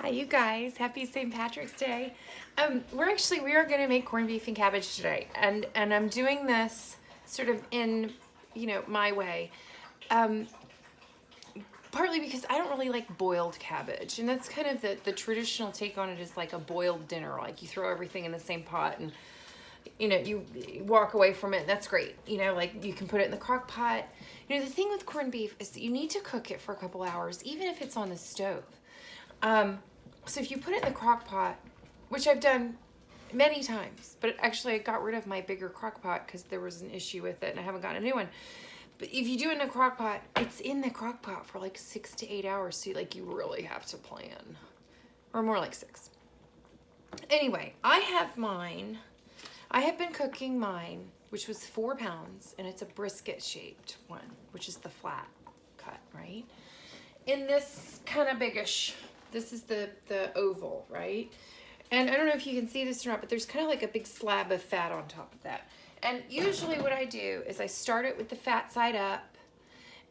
Hi, you guys. Happy St. Patrick's Day. We are going to make corned beef and cabbage today, and I'm doing this sort of in, my way. Partly because I don't really like boiled cabbage, and that's kind of the traditional take on it is like a boiled dinner. Like you throw everything in the same pot and you walk away from it, and that's great. Like you can put it in the crock pot. The thing with corned beef is that you need to cook it for a couple hours, even if it's on the stove. So if you put it in the crock pot, which I've done many times, but actually I got rid of my bigger crock pot because there was an issue with it and I haven't gotten a new one. But if you do it in a crock pot, it's in the crock pot for like 6 to 8 hours. So you really have to plan, or more like 6. Anyway, I have been cooking mine, which was 4 pounds, and it's a brisket shaped one, which is the flat cut, right? In this kind of biggish, this is the oval, right? And I don't know if you can see this or not, but there's kind of like a big slab of fat on top of that. And usually what I do is I start it with the fat side up,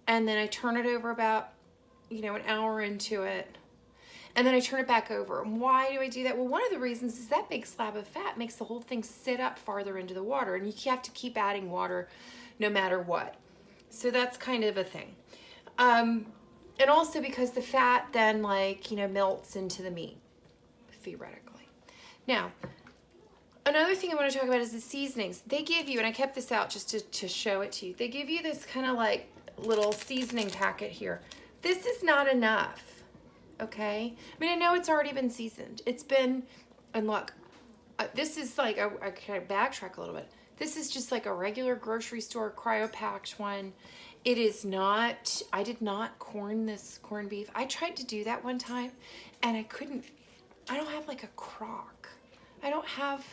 and then I turn it over about, an hour into it, and then I turn it back over. And why do I do that? Well, one of the reasons is that big slab of fat makes the whole thing sit up farther into the water, and you have to keep adding water no matter what. So that's kind of a thing. And also because the fat then melts into the meat, theoretically. Now, another thing I want to talk about is the seasonings. They give you, and I kept this out just to show it to you, they give you this kind of like little seasoning packet here. This is not enough, okay? I mean, I know it's already been seasoned. It's been, and look, this is like, I kind of backtrack a little bit. This is just like a regular grocery store cryo-packed one. It is not, I did not corn this corned beef. I tried to do that one time and I don't have like a crock. I don't have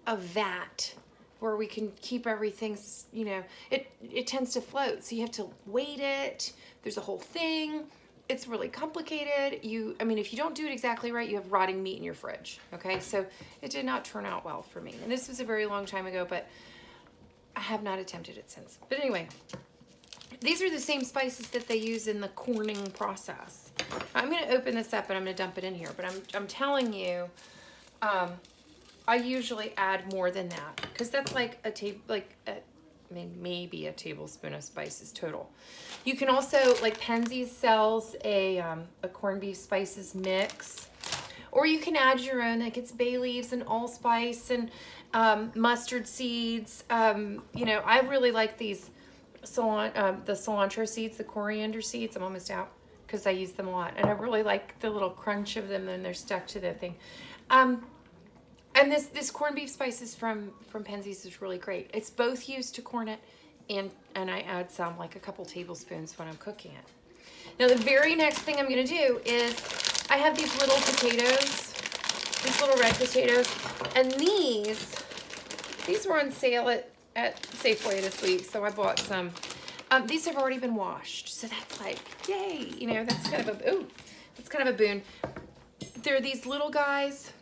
a vat where we can keep everything, it tends to float. So you have to weight it. There's a whole thing. It's really complicated. If you don't do it exactly right, you have rotting meat in your fridge. Okay. So it did not turn out well for me. And this was a very long time ago, but I have not attempted it since. But anyway, these are the same spices that they use in the corning process. I'm going to open this up and I'm going to dump it in here, but I'm telling you, I usually add more than that because that's like maybe a tablespoon of spices total. You can also, like Penzeys sells a corned beef spices mix, or you can add your own. Like it's bay leaves and allspice and mustard seeds. I really like these the cilantro seeds, the coriander seeds. I'm almost out because I use them a lot, and I really like the little crunch of them and they're stuck to the thing. And this corned beef spices from Penzeys is really great. It's both used to corn it, and I add some, like a couple tablespoons when I'm cooking it. Now the very next thing I'm gonna do is I have these little potatoes, these little red potatoes, and these were on sale at Safeway this week, so I bought some. These have already been washed, so that's like, yay, that's kind of a boon. They're these little guys,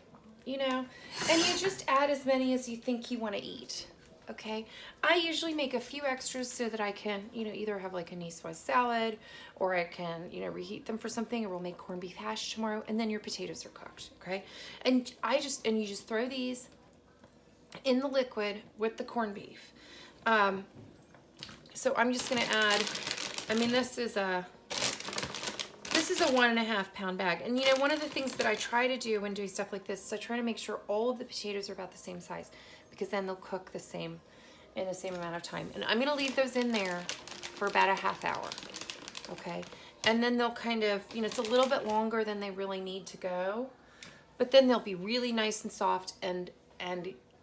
and you just add as many as you think you want to eat, okay? I usually make a few extras so that I can, either have like a niçoise salad, or I can, reheat them for something, or we'll make corned beef hash tomorrow, and then your potatoes are cooked, okay? And you just throw these in the liquid with the corned beef. So I'm just gonna add, this is a 1.5 pound bag. And one of the things that I try to do when doing stuff like this is I try to make sure all of the potatoes are about the same size, because then they'll cook in the same amount of time. And I'm gonna leave those in there for about a half hour, okay? And then they'll kind of, it's a little bit longer than they really need to go, but then they'll be really nice and soft and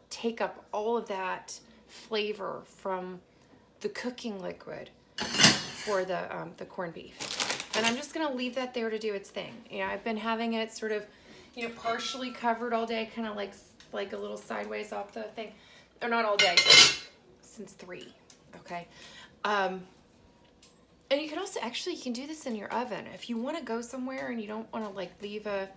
take up all of that flavor from the cooking liquid for the corned beef. And I'm just gonna leave that there to do its thing. I've been having it sort of, partially covered all day, kind of like a little sideways off the thing. Or not all day, but since 3, okay? And you can also, you can do this in your oven. If you wanna go somewhere and you don't wanna leave a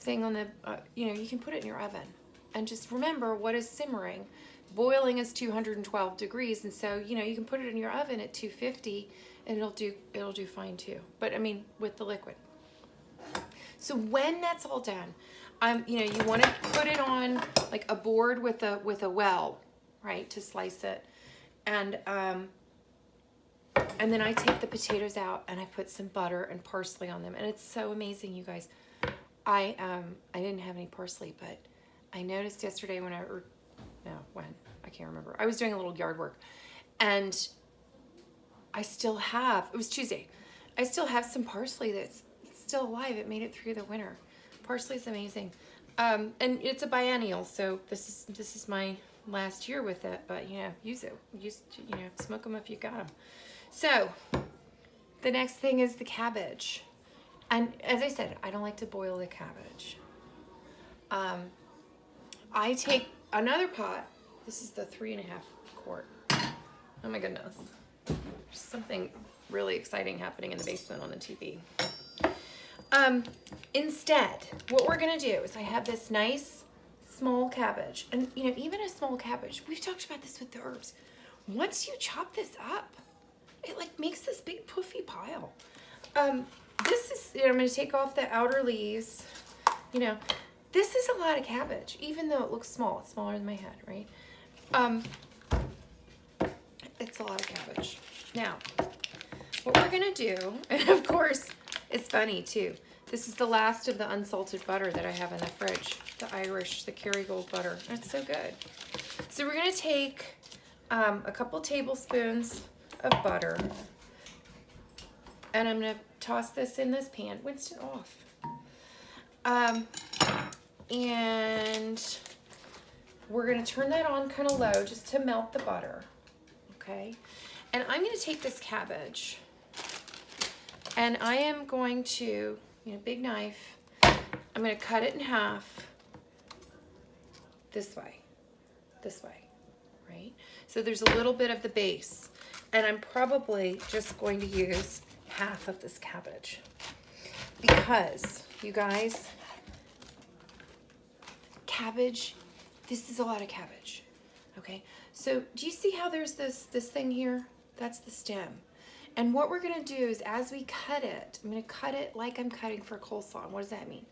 thing on the, you can put it in your oven. And just remember what is simmering. Boiling is 212 degrees, and so you can put it in your oven at 250 and it'll do fine too, but with the liquid. So when that's all done, you know, you want to put it on like a board with a well, right, to slice it. And then I take the potatoes out and I put some butter and parsley on them. And it's so amazing, you guys. I didn't have any parsley, but I noticed yesterday when I can't remember. I was doing a little yard work, and I still have, it was Tuesday, I still have some parsley that's still alive. It made it through the winter. Parsley is amazing. And it's a biennial, so this is my last year with it, but you know, use it. You know, smoke them if you got them. So the next thing is the cabbage. And as I said, I don't like to boil the cabbage. I take another pot. This is the 3.5 quart. Oh my goodness. There's something really exciting happening in the basement on the TV. Instead, what we're gonna do is I have this nice small cabbage. And you know, even a small cabbage, we've talked about this with the herbs. Once you chop this up, it like makes this big puffy pile. This is, you know, I'm gonna take off the outer leaves. You know, this is a lot of cabbage, even though it looks small. It's smaller than my head, right? It's a lot of cabbage. Now, what we're gonna do, and of course, it's funny too. This is the last of the unsalted butter that I have in the fridge. The Irish, the Kerrygold butter. It's so good. So we're gonna take a couple tablespoons of butter, and I'm gonna toss this in this pan. Winston, off. And we're gonna turn that on kind of low just to melt the butter, okay? And I'm gonna take this cabbage, and I am going to, you know, big knife, I'm gonna cut it in half this way, right? So there's a little bit of the base, and I'm probably just going to use half of this cabbage because, you guys, cabbage, this is a lot of cabbage, okay? So do you see how there's this thing here? That's the stem. And what we're gonna do is as we cut it, I'm gonna cut it like I'm cutting for coleslaw. And what does that mean?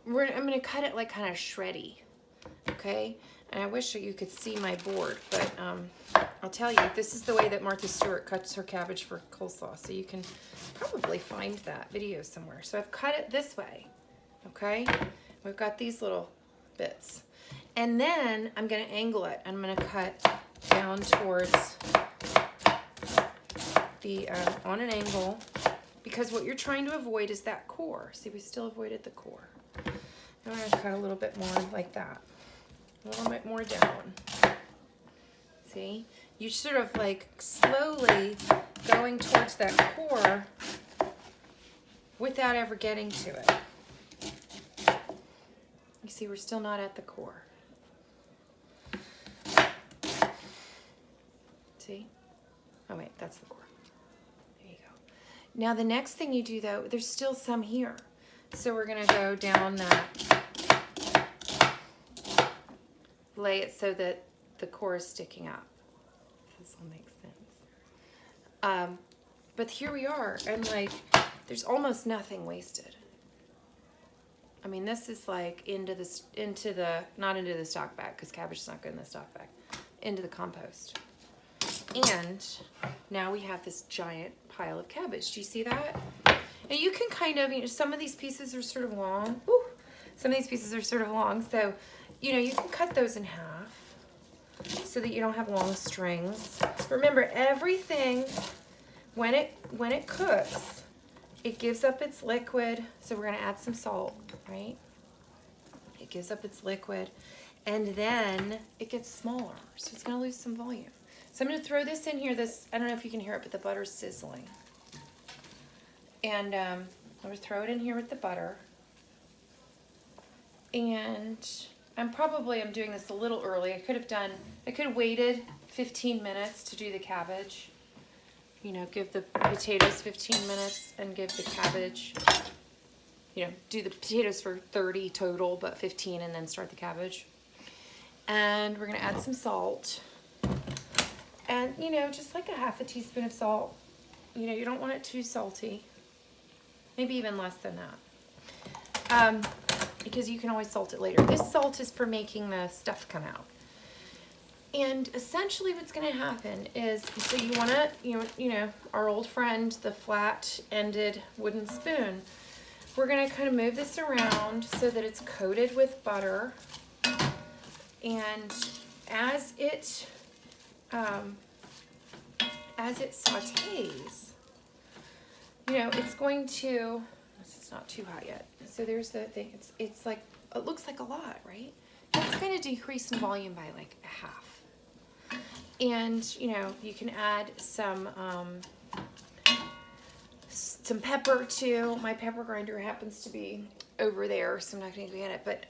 I'm gonna cut it like kind of shreddy, okay? And I wish you could see my board, but I'll tell you, this is the way that Martha Stewart cuts her cabbage for coleslaw. So you can probably find that video somewhere. So I've cut it this way, okay? We've got these little bits. And then I'm gonna angle it. I'm gonna cut down towards the, on an angle, because what you're trying to avoid is that core. See, we still avoided the core. And I'm gonna cut a little bit more like that. A little bit more down. See? You sort of like slowly going towards that core without ever getting to it. You see, we're still not at the core. See? Oh wait, that's the core. There you go. Now the next thing you do though, there's still some here. So we're gonna go down that, lay it so that the core is sticking up. This will make sense. But here we are, and like, there's almost nothing wasted. I mean, this is like not into the stock bag, because cabbage is not good in the stock bag, into the compost. And now we have this giant pile of cabbage. Do you see that? And you can kind of, you know, some of these pieces are sort of long. Ooh, some of these pieces are sort of long, so, you know, you can cut those in half so that you don't have long strings. Remember, everything, when it cooks, it gives up its liquid. So we're gonna add some salt, right? It gives up its liquid, and then it gets smaller, so it's gonna lose some volume. So I'm gonna throw this in here. I don't know if you can hear it, but the butter's sizzling. And I'm gonna throw it in here with the butter. And I'm doing this a little early. I could have waited 15 minutes to do the cabbage. You know, give the potatoes 15 minutes and give the cabbage, you know, do the potatoes for 30 total, but 15 and then start the cabbage. And we're gonna add some salt. And, you know, just like a half a teaspoon of salt. You know, you don't want it too salty. Maybe even less than that. because you can always salt it later. This salt is for making the stuff come out. And essentially what's going to happen is, so you want to, you know, our old friend, the flat-ended wooden spoon, we're going to kind of move this around so that it's coated with butter. And as it sautés, you know, it's going to, this is not too hot yet. So there's the thing, it's like, it looks like a lot, right? It's going to decrease in volume by like a half. And, you know, you can add some pepper too. My pepper grinder happens to be over there, so I'm not going to get it. But,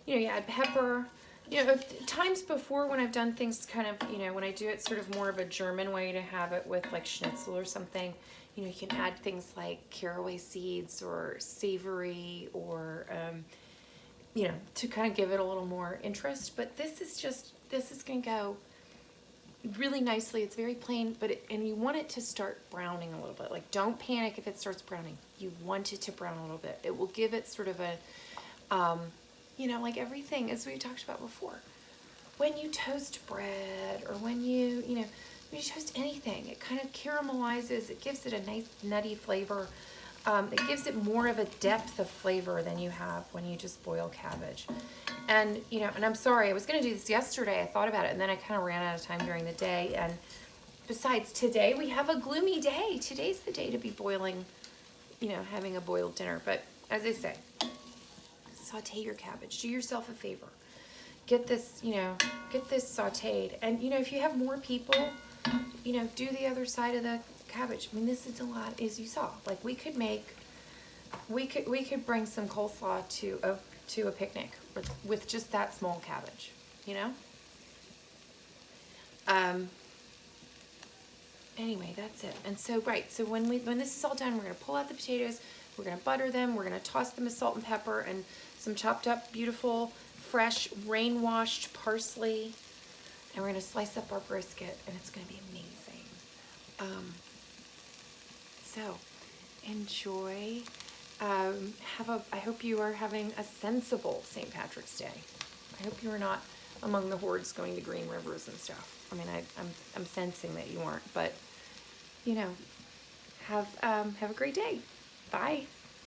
you know, you add pepper. You know, times before when I've done things kind of, you know, when I do it sort of more of a German way to have it with like schnitzel or something, you know, you can add things like caraway seeds or savory or, you know, to kind of give it a little more interest. But this is going to go really nicely. It's very plain, but and you want it to start browning a little bit. Like, don't panic if it starts browning. You want it to brown a little bit. It will give it sort of a, you know, like everything, as we talked about before. When you toast bread or when you toast anything, it kind of caramelizes. It gives it a nice nutty flavor. It gives it more of a depth of flavor than you have when you just boil cabbage. And, you know, and I'm sorry, I was going to do this yesterday. I thought about it, and then I kind of ran out of time during the day. And besides, today we have a gloomy day. Today's the day to be boiling, you know, having a boiled dinner. But as I say, saute your cabbage. Do yourself a favor. Get this, you know, get this sauteed. And, you know, if you have more people, you know, do the other side of the cabbage. I mean, this is a lot, as you saw. Like, we could bring some coleslaw to a picnic with just that small cabbage, you know? Anyway, that's it. And so, right, so when this is all done, we're going to pull out the potatoes, we're going to butter them, we're going to toss them with salt and pepper and some chopped up, beautiful, fresh, rain-washed parsley, and we're going to slice up our brisket, and it's going to be amazing. So, enjoy. I hope you are having a sensible St. Patrick's Day. I hope you are not among the hordes going to green rivers and stuff. I mean, I'm sensing that you aren't, but, you know, have a great day. Bye.